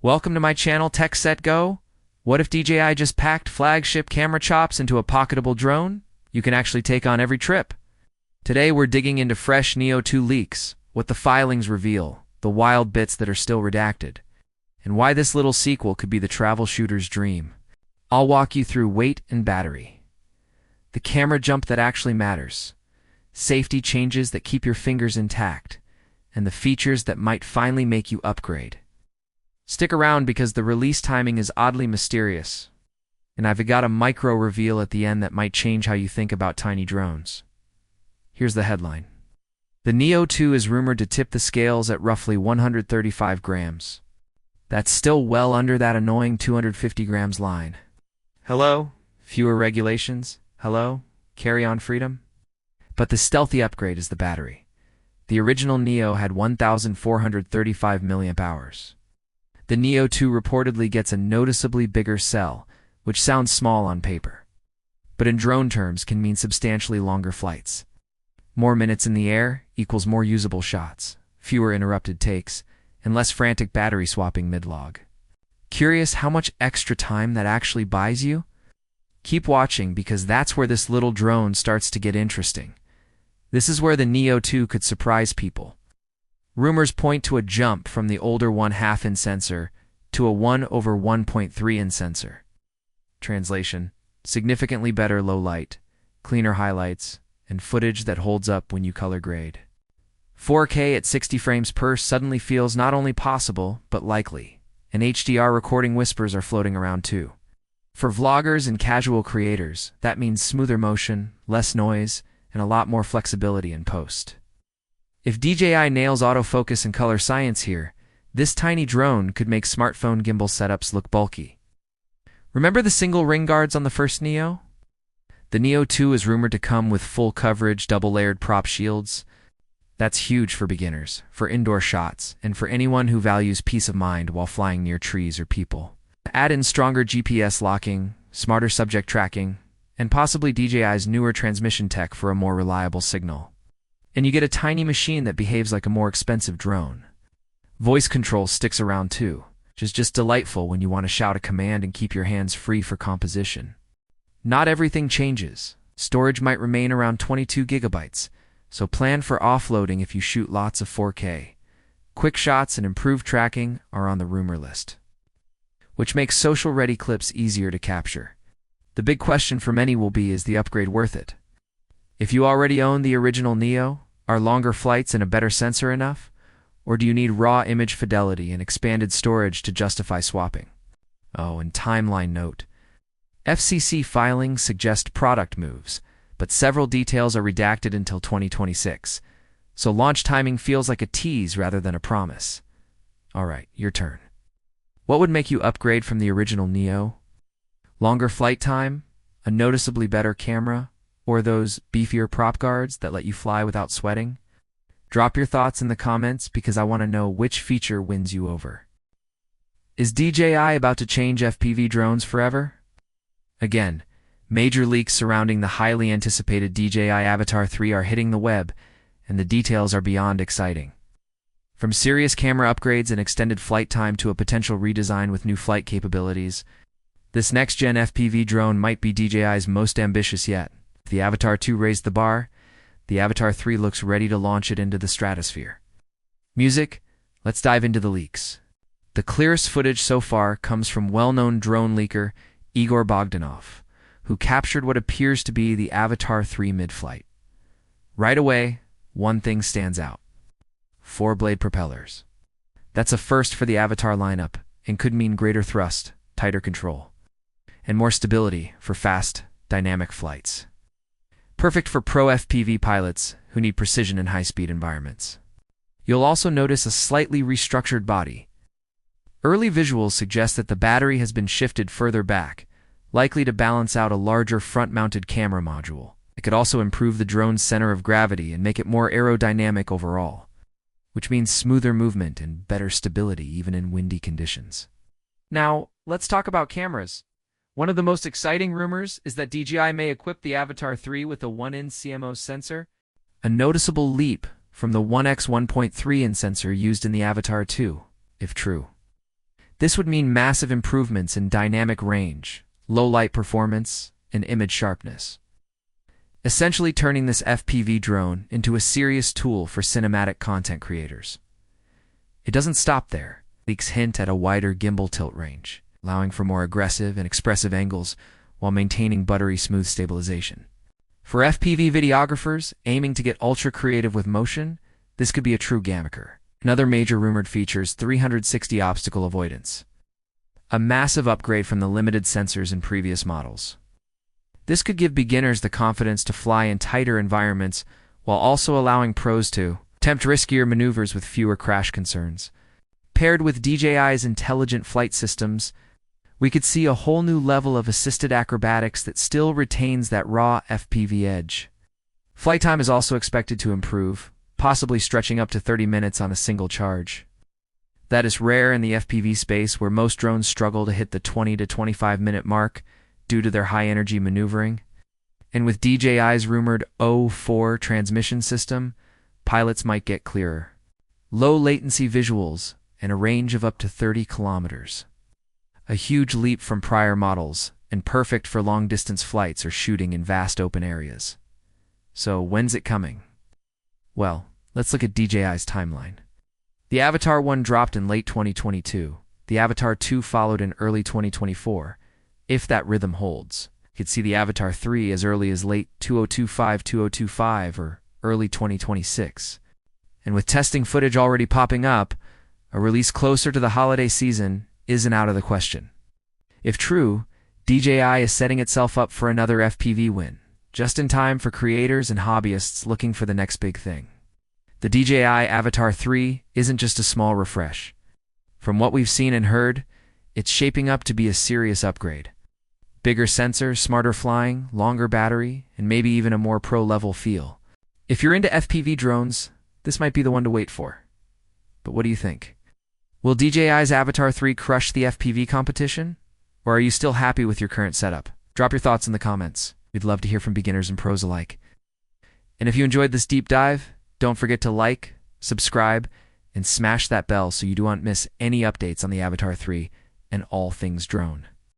Welcome to my channel, Tech Set Go. What if DJI just packed flagship camera chops into a pocketable drone? You can actually take on every trip. Today we're digging into fresh Neo 2 leaks, what the filings reveal, the wild bits that are still redacted, and why this little sequel could be the travel shooter's dream. I'll walk you through weight and battery, the camera jump that actually matters, safety changes that keep your fingers intact, and the features that might finally make you upgrade. Stick around because the release timing is oddly mysterious, and I've got a micro reveal at the end that might change how you think about tiny drones. Here's the headline. The Neo 2 is rumored to tip the scales at roughly 135 grams. That's still well under that annoying 250 grams line. Hello? Fewer regulations? Hello? Carry-on freedom? But the stealthy upgrade is the battery. The original Neo had 1,435 milliamp hours. The Neo 2 reportedly gets a noticeably bigger cell, which sounds small on paper, but in drone terms can mean substantially longer flights. More minutes in the air equals more usable shots, fewer interrupted takes, and less frantic battery swapping mid-log. Curious how much extra time that actually buys you? Keep watching because that's where this little drone starts to get interesting. This is where the Neo 2 could surprise people. Rumors point to a jump from the older 1/2-inch sensor to a 1/1.3-inch sensor. Translation: significantly better low light, cleaner highlights, and footage that holds up when you color grade. 4K at 60 frames per suddenly feels not only possible, but likely, and HDR recording whispers are floating around too. For vloggers and casual creators, that means smoother motion, less noise, and a lot more flexibility in post. If DJI nails autofocus and color science here, this tiny drone could make smartphone gimbal setups look bulky. Remember the single ring guards on the first Neo? The Neo 2 is rumored to come with full coverage, double-layered prop shields. That's huge for beginners, for indoor shots, and for anyone who values peace of mind while flying near trees or people. Add in stronger GPS locking, smarter subject tracking, and possibly DJI's newer transmission tech for a more reliable signal. And you get a tiny machine that behaves like a more expensive drone. Voice control sticks around too, which is just delightful when you want to shout a command and keep your hands free for composition. Not everything changes. Storage might remain around 22 gigabytes, so plan for offloading if you shoot lots of 4K. Quick shots and improved tracking are on the rumor list, which makes social-ready clips easier to capture. The big question for many will be, is the upgrade worth it? If you already own the original Neo, are longer flights and a better sensor enough? Or do you need raw image fidelity and expanded storage to justify swapping? Oh, and timeline note. FCC filings suggest product moves, but several details are redacted until 2026, so launch timing feels like a tease rather than a promise. Alright, your turn. What would make you upgrade from the original Neo? Longer flight time? A noticeably better camera? Or those beefier prop guards that let you fly without sweating? Drop your thoughts in the comments because I want to know which feature wins you over. Is DJI about to change FPV drones forever? Again, major leaks surrounding the highly anticipated DJI Avatar 3 are hitting the web, and the details are beyond exciting. From serious camera upgrades and extended flight time to a potential redesign with new flight capabilities, this next-gen FPV drone might be DJI's most ambitious yet. If the Avatar 2 raised the bar, the Avatar 3 looks ready to launch it into the stratosphere. Music? Let's dive into the leaks. The clearest footage so far comes from well-known drone leaker Igor Bogdanov, who captured what appears to be the Avatar 3 mid-flight. Right away, one thing stands out. 4-blade propellers. That's a first for the Avatar lineup and could mean greater thrust, tighter control, and more stability for fast, dynamic flights. Perfect for pro FPV pilots who need precision in high-speed environments. You'll also notice a slightly restructured body. Early visuals suggest that the battery has been shifted further back, likely to balance out a larger front-mounted camera module. It could also improve the drone's center of gravity and make it more aerodynamic overall, which means smoother movement and better stability even in windy conditions. Now, let's talk about cameras. One of the most exciting rumors is that DJI may equip the Avatar 3 with a 1-inch CMOS sensor, a noticeable leap from the 1x 1.3-inch sensor used in the Avatar 2, if true. This would mean massive improvements in dynamic range, low light performance, and image sharpness, essentially turning this FPV drone into a serious tool for cinematic content creators. It doesn't stop there. Leaks hint at a wider gimbal tilt range, allowing for more aggressive and expressive angles while maintaining buttery smooth stabilization. For FPV videographers aiming to get ultra creative with motion, this could be a true gamicker. Another major rumored feature is 360 obstacle avoidance, a massive upgrade from the limited sensors in previous models. This could give beginners the confidence to fly in tighter environments while also allowing pros to attempt riskier maneuvers with fewer crash concerns. Paired with DJI's intelligent flight systems, we could see a whole new level of assisted acrobatics that still retains that raw FPV edge. Flight time is also expected to improve, possibly stretching up to 30 minutes on a single charge. That is rare in the FPV space, where most drones struggle to hit the 20 to 25-minute mark due to their high-energy maneuvering. And with DJI's rumored O4 transmission system, pilots might get clearer, low-latency visuals, and a range of up to 30 kilometers. A huge leap from prior models, and perfect for long-distance flights or shooting in vast open areas. So, when's it coming? Well, let's look at DJI's timeline. The Avatar 1 dropped in late 2022. The Avatar 2 followed in early 2024. If that rhythm holds, you could see the Avatar 3 as early as late 2025 or early 2026. And with testing footage already popping up, a release closer to the holiday season isn't out of the question. If true, DJI is setting itself up for another FPV win, just in time for creators and hobbyists looking for the next big thing. The DJI Avatar 3 isn't just a small refresh. From what we've seen and heard, it's shaping up to be a serious upgrade. Bigger sensor, smarter flying, longer battery, and maybe even a more pro-level feel. If you're into FPV drones, this might be the one to wait for. But what do you think? Will DJI's Avatar 3 crush the FPV competition? Or are you still happy with your current setup? Drop your thoughts in the comments. We'd love to hear from beginners and pros alike. And if you enjoyed this deep dive, don't forget to like, subscribe, and smash that bell so you don't miss any updates on the Avatar 3 and all things drone.